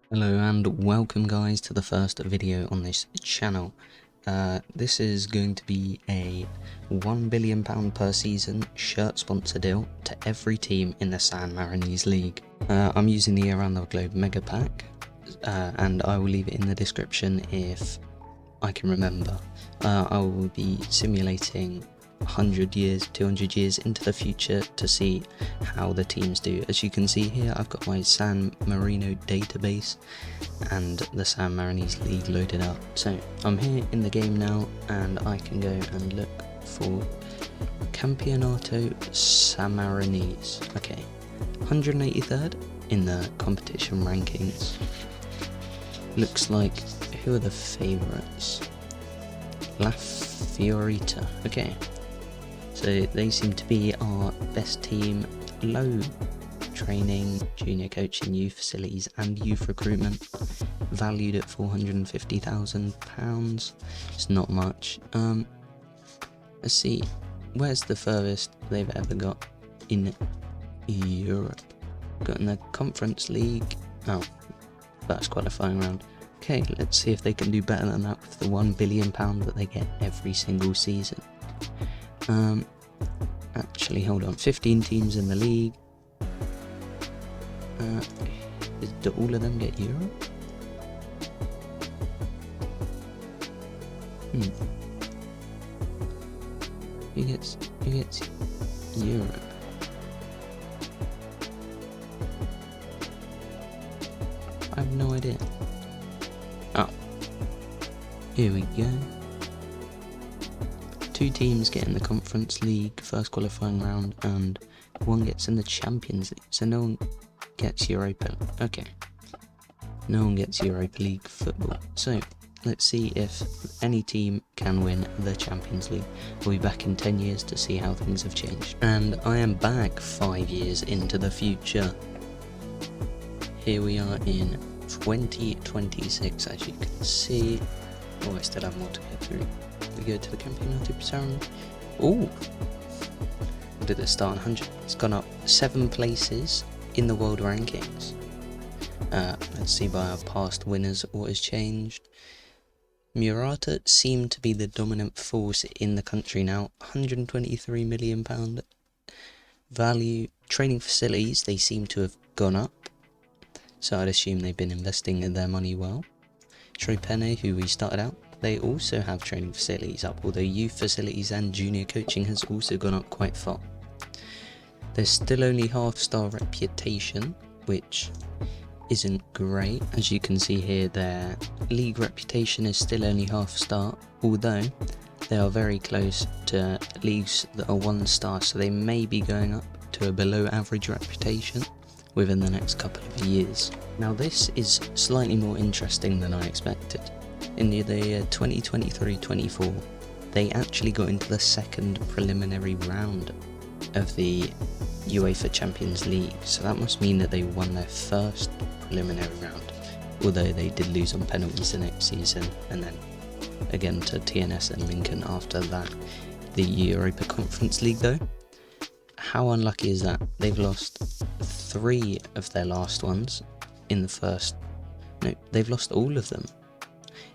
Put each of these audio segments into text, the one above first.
Hello and welcome guys to the first video on this channel. This is going to be a £1 billion per season shirt sponsor deal to every team in the San Marinese League. I'm using the Around the Globe Mega Pack and I will leave it in the description if I can remember. I will be simulating 100 years, 200 years into the future to see how the teams do. As you can see here, I've got my San Marino database and the San Marinese League loaded up. So I'm here in the game now and I can go and look for Campeonato Sammarinese. Okay, 183rd in the competition rankings. Looks like, who are the favourites? La Fiorita. Okay, so they seem to be our best team. Low training, junior coaching, youth facilities and youth recruitment, valued at £450,000. It's not much. Let's see, where's the furthest they've ever got in Europe? Got in the Conference League. Oh, first qualifying round. Okay, let's see if they can do better than that with the £1 billion that they get every single season. Actually, hold on, 15 teams in the league. Do all of them get Europe? Who gets Europe? I have no idea. Oh, here we go. 2 teams get in the Conference League first qualifying round and 1 gets in the Champions League, so no one gets Europa. Okay, no one gets Europa League football. So let's see if any team can win the Champions League. We'll be back in 10 years to see how things have changed. And I am back 5 years into the future. Here we are in 2026, as you can see. Oh, I still have more to get through. We go to the Campeonato Pisarro. Oh, what did it start on 100? It's gone up 7 places in the world rankings. Let's see by our past winners what has changed. Murata seem to be the dominant force in the country now. £123 million value. Training facilities, they seem to have gone up, so I'd assume they've been investing in their money well. Tropene, who we started out, they also have training facilities up, although youth facilities and junior coaching has also gone up quite far. There's still only half-star reputation, which isn't great. As you can see here, their league reputation is still only half-star, although they are very close to leagues that are 1-star, so they may be going up to a below-average reputation within the next couple of years. Now this is slightly more interesting than I expected. In the year 2023-24, they actually got into the second preliminary round of the UEFA Champions League, so that must mean that they won their first preliminary round, although they did lose on penalties the next season, and then again to TNS and Lincoln after that. The Europa Conference League though, how unlucky is that? They've lost 3 of their last ones in the first, no, they've lost all of them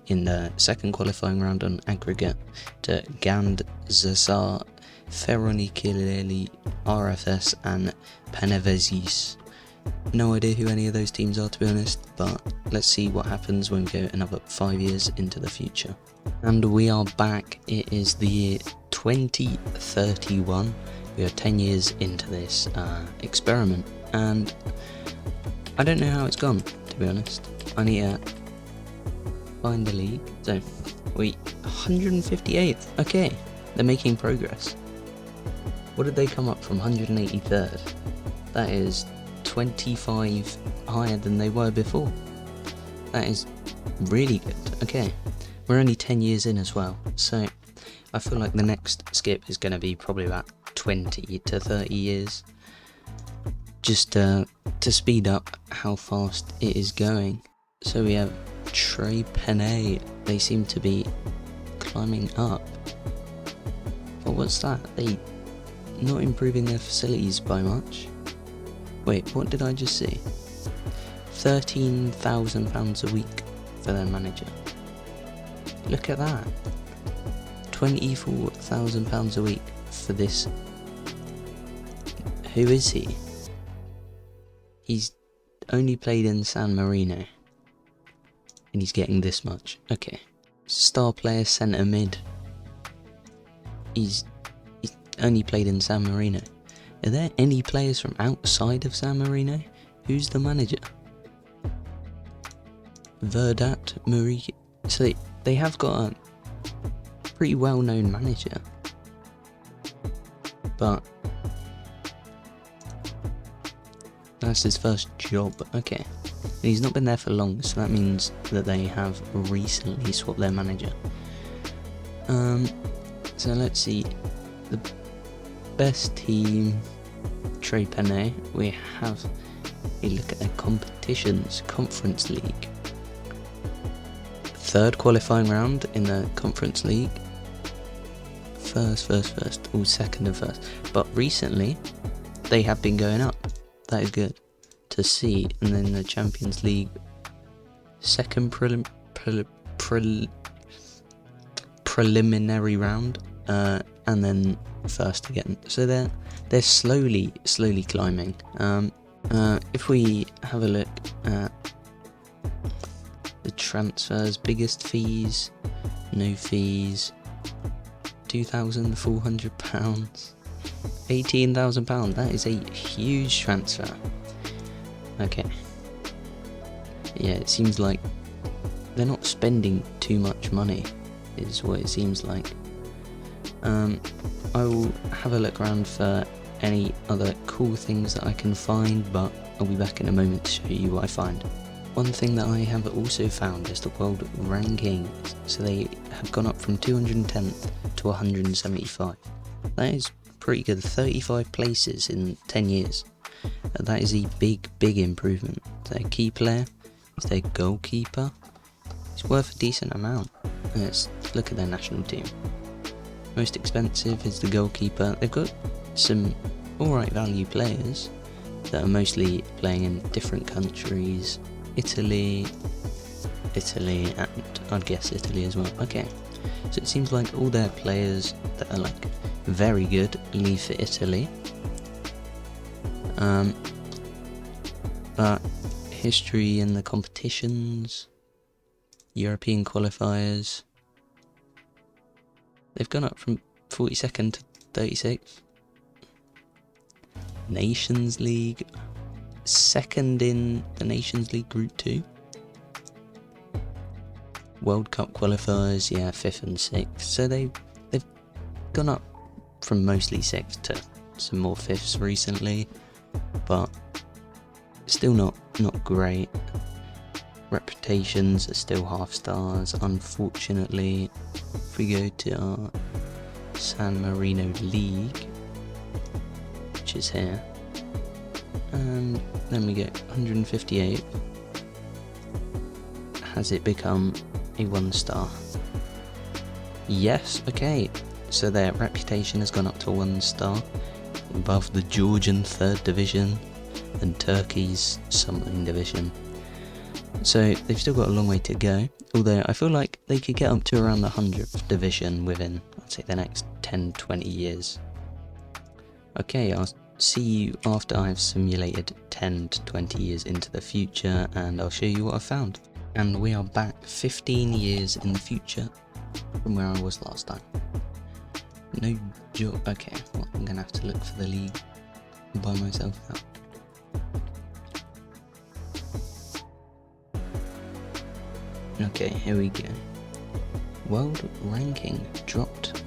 in the second qualifying round on aggregate to Gand, Zazar, Feronikileli, RFS and Panevezis. No idea who any of those teams are, to be honest, but let's see what happens when we go another 5 years into the future. And we are back. It is the year 2031. We are 10 years into this experiment, and I don't know how it's gone, to be honest. I need to find the league. So, 158th. Okay, they're making progress. What did they come up from 183rd? That is 25 higher than they were before. That is really good. Okay, we're only 10 years in as well, so I feel like the next skip is going to be probably about 20 to 30 years, just to speed up how fast it is going. So we have Tropene. They seem to be climbing up. But what's that? They not improving their facilities by much. Wait, what did I just see? £13,000 a week for their manager. Look at that. £24,000 a week for this. Who is he? He's only played in San Marino. And he's getting this much. Okay. Star player centre mid. He's only played in San Marino. Are there any players from outside of San Marino? Who's the manager? Verdat Marie. So they have got a pretty well-known manager. But that's his first job. Okay. And he's not been there for long, so that means that they have recently swapped their manager. So let's see. The best team, Trey Penne. We have a look at their competitions. Conference League. Third qualifying round in the Conference League. First. All second and first. But recently, they have been going up. That is good to see. And then the Champions League, second preliminary round, and then first again. So they're slowly climbing. If we have a look at the transfers, biggest fees, no fees, £2,400, £18,000. That is a huge transfer. Okay. Yeah, it seems like they're not spending too much money, is what it seems like. I will have a look around for any other cool things that I can find, but I'll be back in a moment to show you what I find. One thing that I have also found is the world rankings. So they have gone up from 210th to 175. That is pretty good. 35 places in 10 years. That is a big improvement. Their key player is their goalkeeper. It's worth a decent amount. Let's look at their national team. Most expensive is the goalkeeper. They've got some alright value players that are mostly playing in different countries. Italy, and I'd guess Italy as well. Okay, so it seems like all their players that are like very good leave for Italy. But history in the competitions, European qualifiers, they've gone up from 42nd to 36th. Nations League, second in the Nations League Group 2. World Cup qualifiers, yeah, 5th and 6th. So they've gone up from mostly 6th to some more 5ths recently, but still not great. Reputations are still half stars, unfortunately. If we go to our San Marino League, which is here, and then we get 158. Has it become a 1-star? Yes, okay. So their reputation has gone up to 1-star, above the Georgian 3rd division and Turkey's something division. So they've still got a long way to go, although I feel like they could get up to around the 100th division within, I'd say, the next 10-20 years. Okay, I'll see you after I've simulated 10 to 20 years into the future, and I'll show you what I found. And we are back 15 years in the future from where I was last time. No joke. Okay, well, I'm gonna have to look for the league by myself now. Okay, here we go. World ranking dropped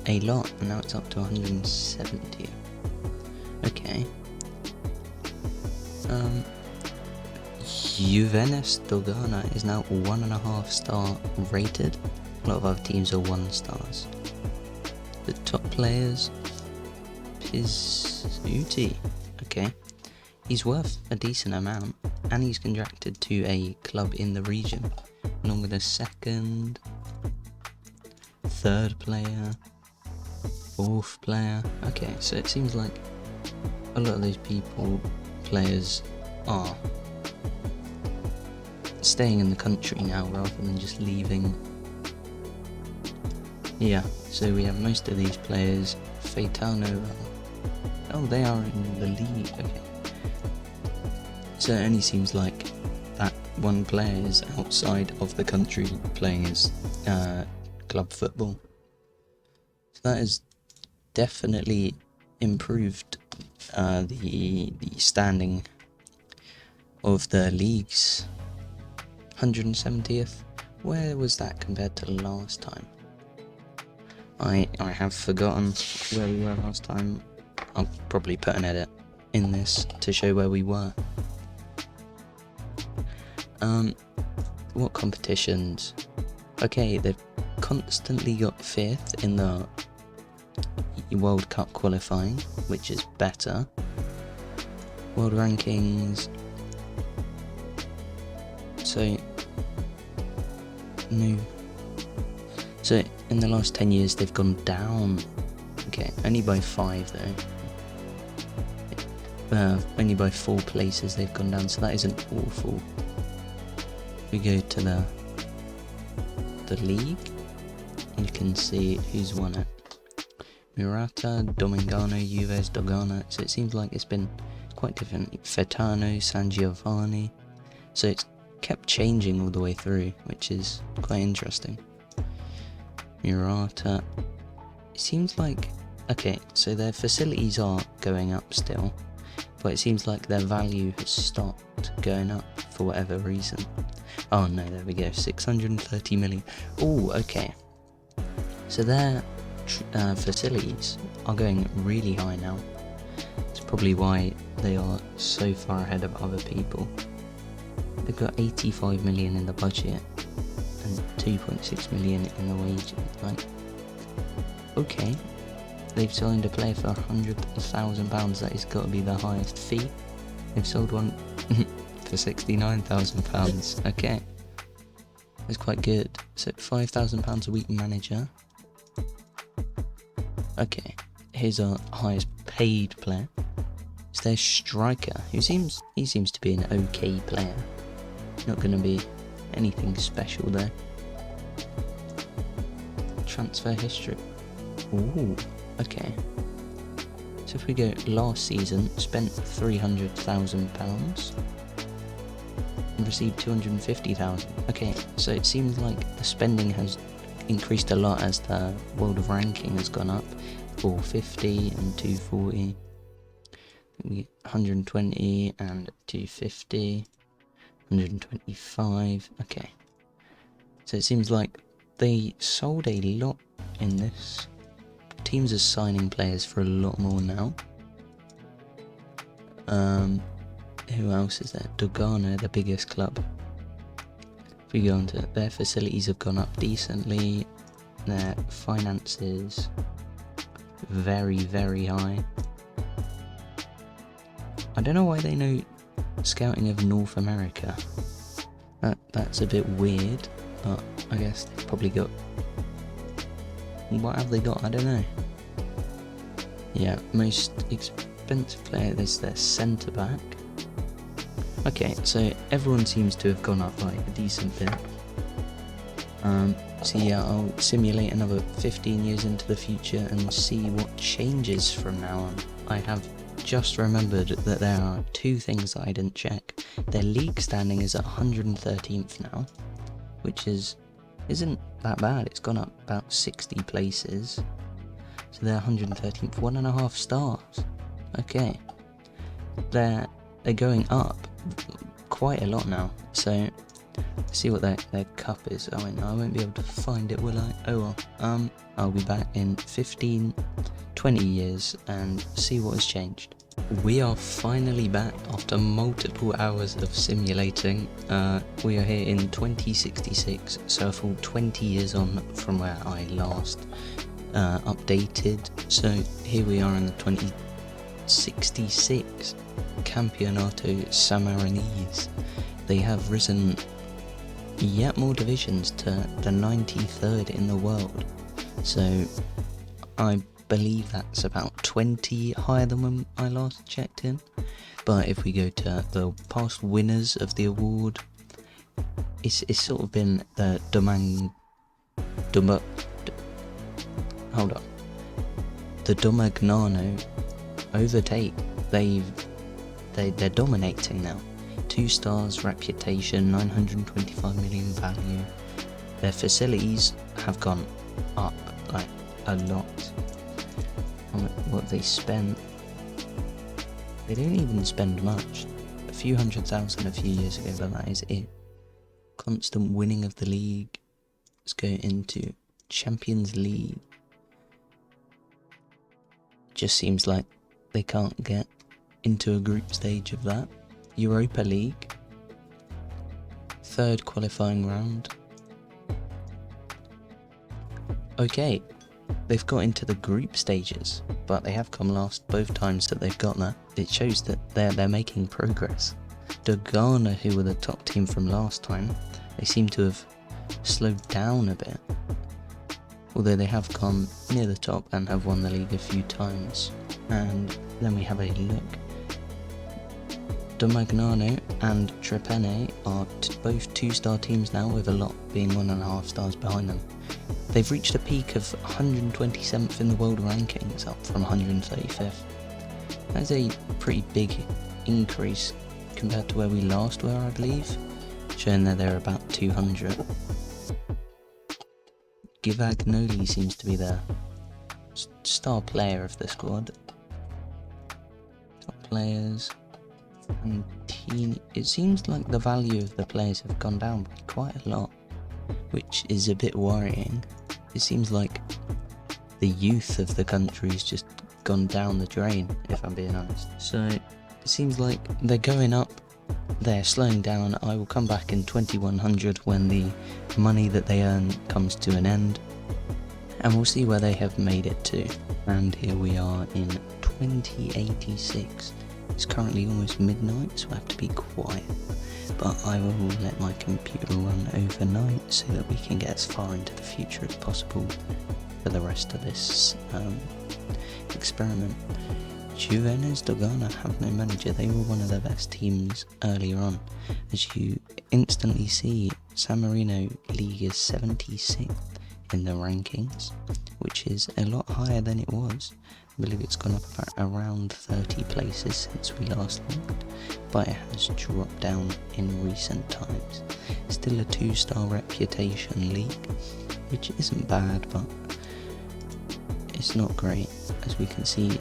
a lot, and now it's up to 170. Okay. Juventus Dogana is now 1.5-star rated. A lot of other teams are 1 stars. The top players is Uti. Okay. He's worth a decent amount, and he's contracted to a club in the region, along with a 2nd, 3rd player, 4th player. Okay, so it seems like a lot of those players are staying in the country now rather than just leaving. Yeah, so we have most of these players. Faetano, oh, they are in the league, okay. So it only seems like that one player is outside of the country playing his club football. So that has definitely improved the standing of the leagues. 170th, where was that compared to last time? I have forgotten where we were last time. I'll probably put an edit in this to show where we were. What competitions? Okay, they've constantly got 5th in the World Cup qualifying, which is better. World rankings. So, no. So, in the last 10 years, they've gone down. Okay, only by 5 though. Only by 4 places they've gone down, so that isn't awful. We go to the league, you can see who's won it. Murata, Domingano, Juves, Dogana. So it seems like it's been quite different. Faetano, San Giovanni. So it's kept changing all the way through, which is quite interesting. Murata. It seems like, okay, so their facilities are going up still, but it seems like their value has stopped going up for whatever reason. Oh no, there we go, 630 million. Oh, okay. So their facilities are going really high now. It's probably why they are so far ahead of other people. They've got 85 million in the budget and 2.6 million in the wages. Like, okay, they've signed a player for £100,000. That has got to be the highest fee. They've sold one for £69,000. Okay, that's quite good. So £5,000 a week manager. Okay, here's our highest paid player. It's their striker, he seems to be an okay player. Not going to be anything special there. Transfer history. Ooh, okay. So if we go last season, spent £300,000 and received 250,000. Okay, so it seems like the spending has increased a lot as the world of ranking has gone up. 450 and 240. 120 and 250. 125. Okay. So it seems like they sold a lot in this. Teams are signing players for a lot more now. Who else is there? Dogana, the biggest club. If we go on to their facilities have gone up decently. Their finances very, very high. I don't know why they know scouting of North America. That's a bit weird, but I guess they've probably got... What have they got? I don't know. Yeah, most expensive player, there's their centre back. Okay, so everyone seems to have gone up by a decent bit. So yeah, I'll simulate another 15 years into the future and see what changes from now on. I have just remembered that there are 2 things that I didn't check. Their league standing is at 113th now, which isn't that bad. It's gone up about 60 places. So they're 113th, 1.5 stars. Okay, they're going up quite a lot now. So let's see what their cup is. Oh no, I won't be able to find it, will I? Oh well. I'll be back in 15, 20 years and see what has changed. We are finally back after multiple hours of simulating. We are here in 2066, so a full 20 years on from where I last updated. So here we are in the 2066 Campionato Sammarinese. They have risen yet more divisions to the 93rd in the world. So I believe that's about 20 higher than when I last checked in. But if we go to the past winners of the award, it's sort of been the the Domagnano overtake. They're dominating now. 2 stars, reputation, 925 million value. Their facilities have gone up like a lot. What they spent, they don't even spend much. A few 100,000 a few years ago, but that is it. Constant winning of the league. Let's go into Champions League. Just seems like they can't get into a group stage of that. Europa League, 3rd qualifying round. Okay, they've got into the group stages, but they have come last both times that they've got that. It shows that they're making progress. Ghana, who were the top team from last time, they seem to have slowed down a bit, although they have gone near the top and have won the league a few times. And then we have a look. Domagnano and Trepene are both 2-star teams now, with a lot being 1.5 stars behind them. They've reached a peak of 127th in the world rankings, up from 135th. That's a pretty big increase compared to where we last were, I believe, showing that they're about 200. Givagnoli seems to be the star player of the squad. Top players. And it seems like the value of the players have gone down by quite a lot, which is a bit worrying. It seems like the youth of the country's just gone down the drain, if I'm being honest. So it seems like they're going up, they're slowing down. I will come back in 2100 when the money that they earn comes to an end, and we'll see where they have made it to. And here we are in 2086. It's currently almost midnight, so I have to be quiet, but I will let my computer run overnight so that we can get as far into the future as possible for the rest of this experiment. Juvenes de Ghana have no manager. They were one of the best teams earlier on. As you instantly see, San Marino League is 76th in the rankings, which is a lot higher than it was. I believe it's gone up around 30 places since we last looked, but it has dropped down in recent times. Still a 2-star reputation league, which isn't bad, but it's not great. As we can see,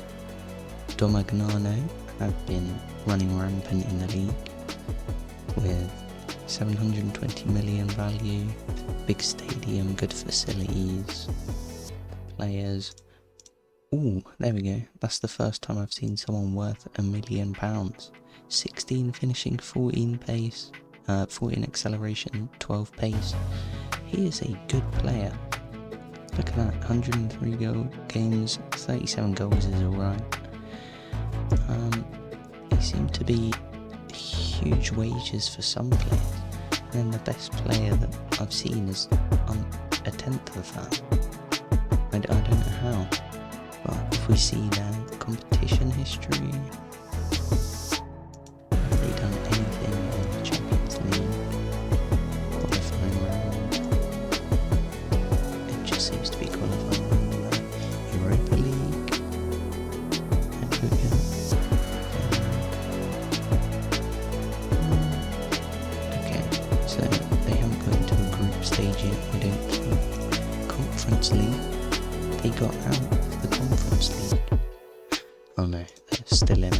Domagnano have been running rampant in the league with 720 million value, big stadium, good facilities, players. Ooh, there we go. That's the first time I've seen someone worth £1 million. 16 finishing, 14 pace, 14 acceleration, 12 pace. He is a good player. Look at that, 103 games, 37 goals is alright. They seem to be huge wages for some players. And then the best player that I've seen is on a tenth of that. I don't know how. But if we see their competition history, have they done anything in the Champions League qualifying round? It just seems to be qualifying round. Europa League. There we go. Okay, so they haven't got into a group stage yet, I don't think. Conference League, they got out. Conference League. Oh no, they're still in it.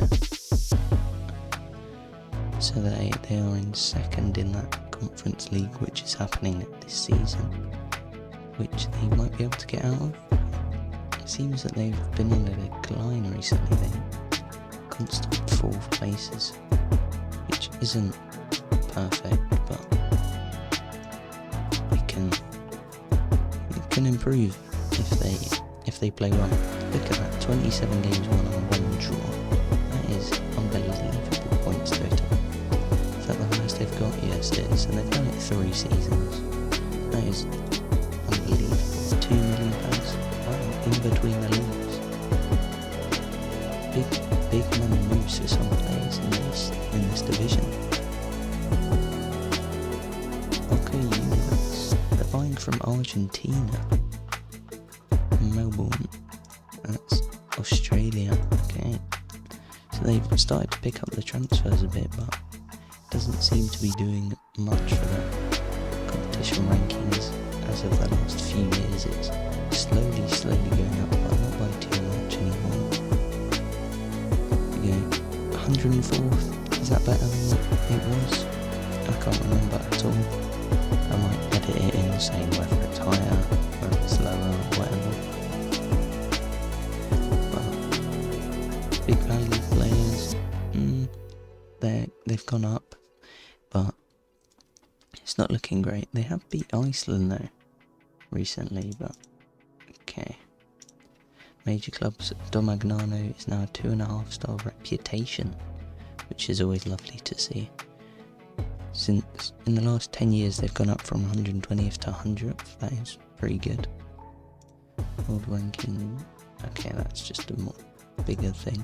So they are in 2nd in that Conference League, which is happening this season, which they might be able to get out of. It seems that they've been on a decline recently. They constant 4th places, which isn't perfect, but it can improve if they play well. Look at that, 27 games won and 1 draw. That is unbelievable points total. Is that the highest they've got? Yes, it is. And they've done it 3 seasons. That is unbelievable. £2 million. Wow, in between the leagues. big money moves for some players in this division. Okay, they're buying from Argentina, Melbourne. That's Australia. Okay, so they've started to pick up the transfers a bit, but doesn't seem to be doing much for the competition rankings as of the last few years. It's slowly going up, but not by too much anymore. You go 104th, is that better than what it was? I can't remember at all. I might edit it in saying whether it's higher, whether it's lower, whatever. But big value players, they've gone up, but it's not looking great. They have beat Iceland though recently, but okay. Major clubs, Domagnano is now a 2.5 star reputation, which is always lovely to see. Since in the last 10 years they've gone up from 120th to 100th. That is pretty good. World ranking, okay, that's just a more bigger thing.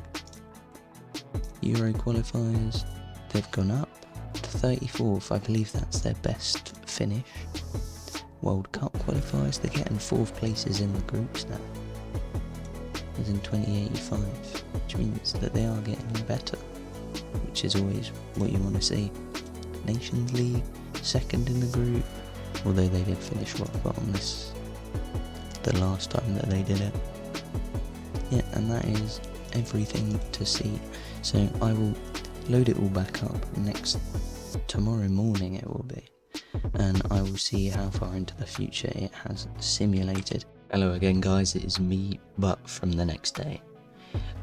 Euro qualifiers, they've gone up to 34th. I believe that's their best finish. World Cup qualifiers, they're getting 4th places in the groups now, as in 2085, which means that they are getting better, which is always what you want to see. Nations League, 2nd in the group, although they did finish rock bottom the last time that they did it. Yeah, and that is everything to see. So I will load it all back up tomorrow morning it will be, and I will see how far into the future it has simulated. Hello again guys, it is me, but from the next day.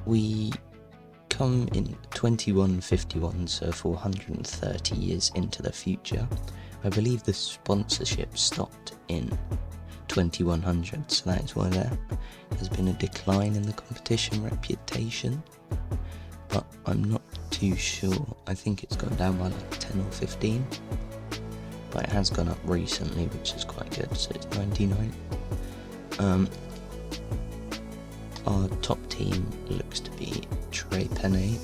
We come in 2151, so 430 years into the future. I believe the sponsorship stopped in 2100, so that is why there has been a decline in the competition reputation, but I'm not too sure. I think it's gone down by like 10 or 15, but it has gone up recently, which is quite good, so it's 99. Our top team looks to be Tre Penne,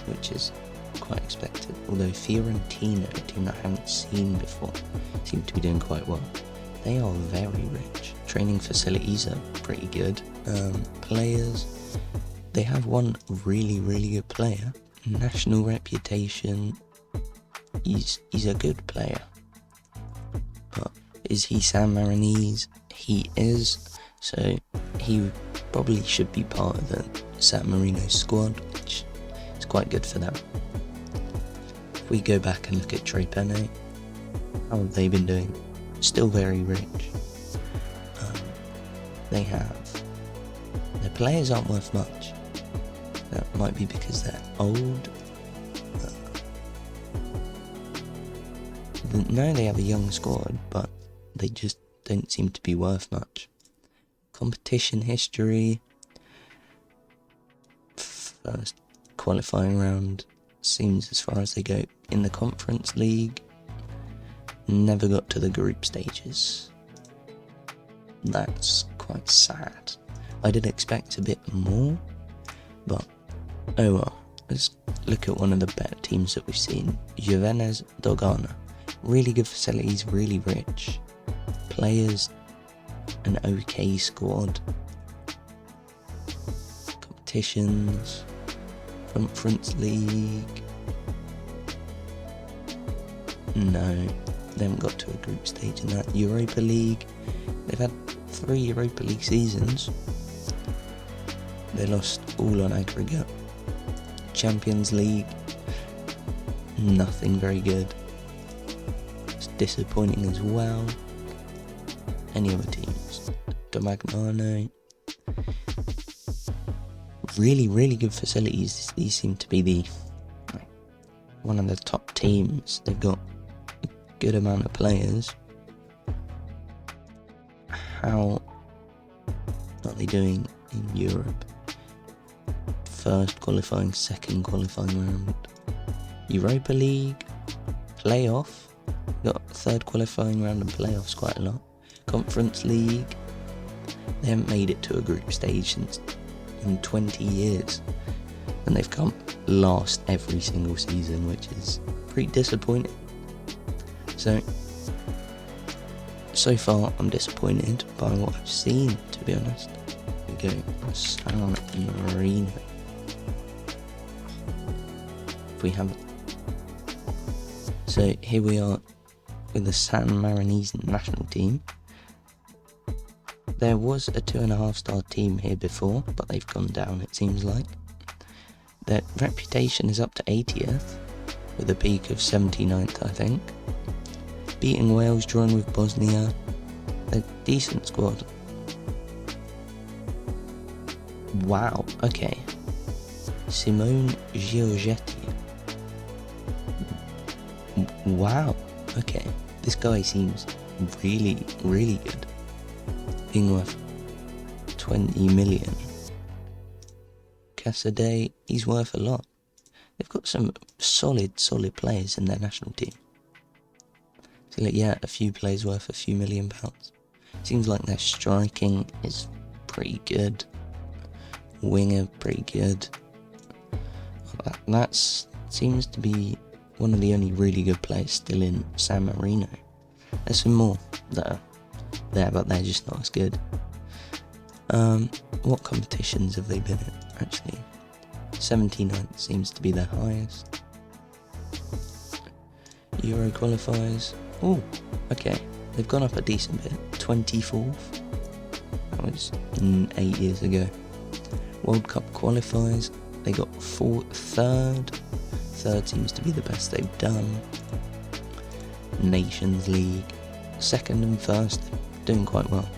which is quite expected, although Fiorentina, a team that I haven't seen before, seem to be doing quite well. They are very rich. Training facilities are pretty good. Players, they have one really good player. National reputation, he's a good player. But is he San Marinese? He is, so he probably should be part of the San Marino squad, which is quite good for them. If we go back and look at Tre Penne, how have they been doing? Still very rich. Their players aren't worth much. That might be because they're old. No, they have a young squad, but they just don't seem to be worth much. Competition history. First qualifying round seems as far as they go in the Conference League. Never got to the group stages. That's quite sad. I did expect a bit more, but oh well. Let's look at one of the better teams that we've seen. Juvenes Dogana. Really good facilities, really rich. Players, an okay squad. Competitions, Conference League. No, they haven't got to a group stage in that. Europa League, they've had 3 Europa League seasons. They lost all on aggregate. Champions League, nothing very good. It's disappointing as well. Any other teams? Domagnano. Really good facilities. These seem to be one of the top teams. They've got a good amount of players. How are they doing in Europe? First qualifying, second qualifying round. Europa League, playoff. Got third qualifying round and playoffs quite a lot. Conference League, they haven't made it to a group stage since in 20 years. And they've come last every single season, which is pretty disappointing. So far I'm disappointed by what I've seen, to be honest. Here we go, San Marino. If we have it. So here we are with the San Marinese national team. There was a 2.5-star team here before, but they've gone down, it seems like. Their reputation is up to 80th, with a peak of 79th, I think. Beating Wales, drawing with Bosnia. A decent squad. Wow, okay. Simone Giorgetti. Wow, okay. This guy seems really, really good. Being worth 20 million. Casadei, he's worth a lot. They've got some solid players in their national team. So yeah, a few players worth a few £1 million. Seems like their striking is pretty good. Winger, pretty good. That seems to be one of the only really good players still in San Marino. There's some more that are there, but they're just not as good. What competitions have they been in, actually? 79th seems to be their highest. Euro qualifiers. Oh, okay. They've gone up a decent bit. 24th. That was 8 years ago. World Cup qualifiers. They got third. Third seems to be the best they've done. Nations League. Second and first, doing quite well.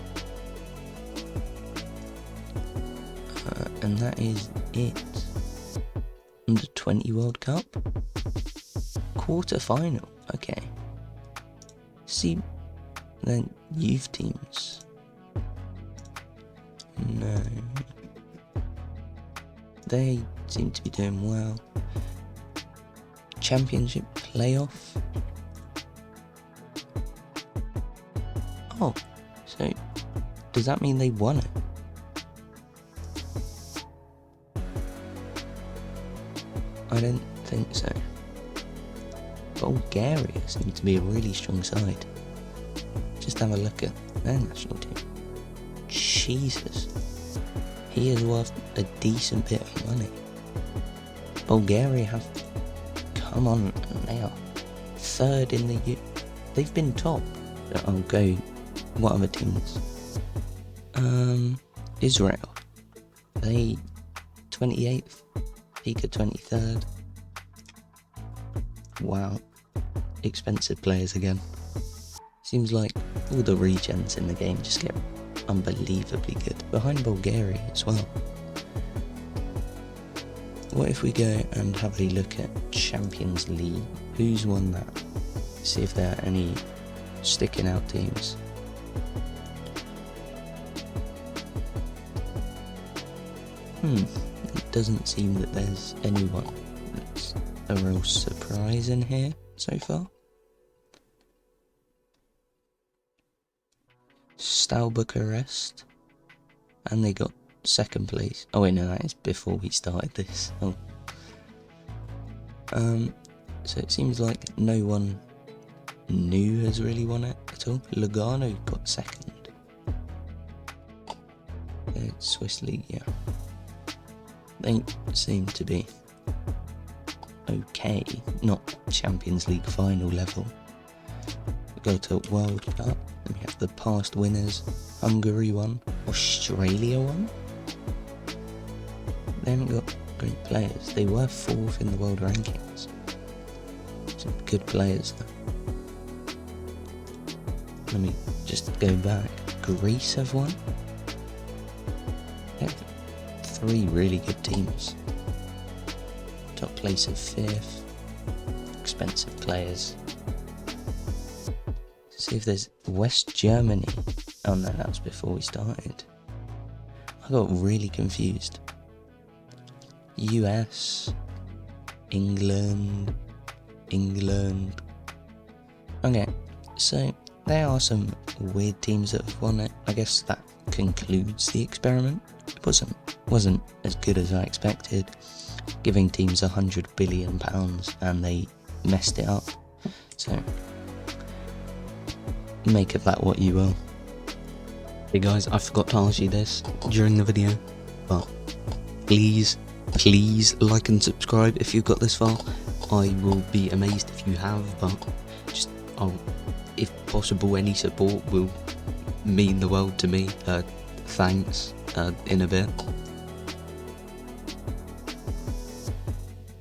And that is it. Under 20 World Cup. Quarter-final. Okay. See, then youth teams. No. They seem to be doing well. Championship playoff. Oh, so does that mean they won it? I don't think so. Bulgaria seems to be a really strong side. Just have a look at their national team. Jesus. He is worth a decent bit of money. Bulgaria have come on, and they are third in the they've been top. I'll go, what other teams? Israel. They 28th, peak of 23rd. Wow. Expensive players again. Seems like all the regens in the game just get unbelievably good. Behind Bulgaria as well. What if we go and have a look at Champions League? Who's won that? See if there are any sticking out teams. It doesn't seem that there's anyone that's a real surprise in here so far. Steaua Bucharest, and they got second place. Oh wait, no, that is before we started this. Oh. So it seems like no one new has really won it at all. Lugano got second. It's Swiss League, yeah. They seem to be okay, not Champions League final level. We go to World Cup, and we have the past winners. Hungary won, Australia won. They haven't got great players. They were 4th in the world rankings. Some good players though. Let me just go back. Greece have won. They have 3 really good teams. Top place of 5th. Expensive players. See if there's West Germany. Oh no, that was before we started. I got really confused. US, England. Okay, so there are some weird teams that have won it. I guess that concludes the experiment. It wasn't as good as I expected, giving teams £100 billion, and they messed it up. So make of that what you will. Hey guys, I forgot to ask you this during the video, but please like and subscribe if you've got this far. I will be amazed if you have, but just if possible, any support will mean the world to me. Thanks in a bit.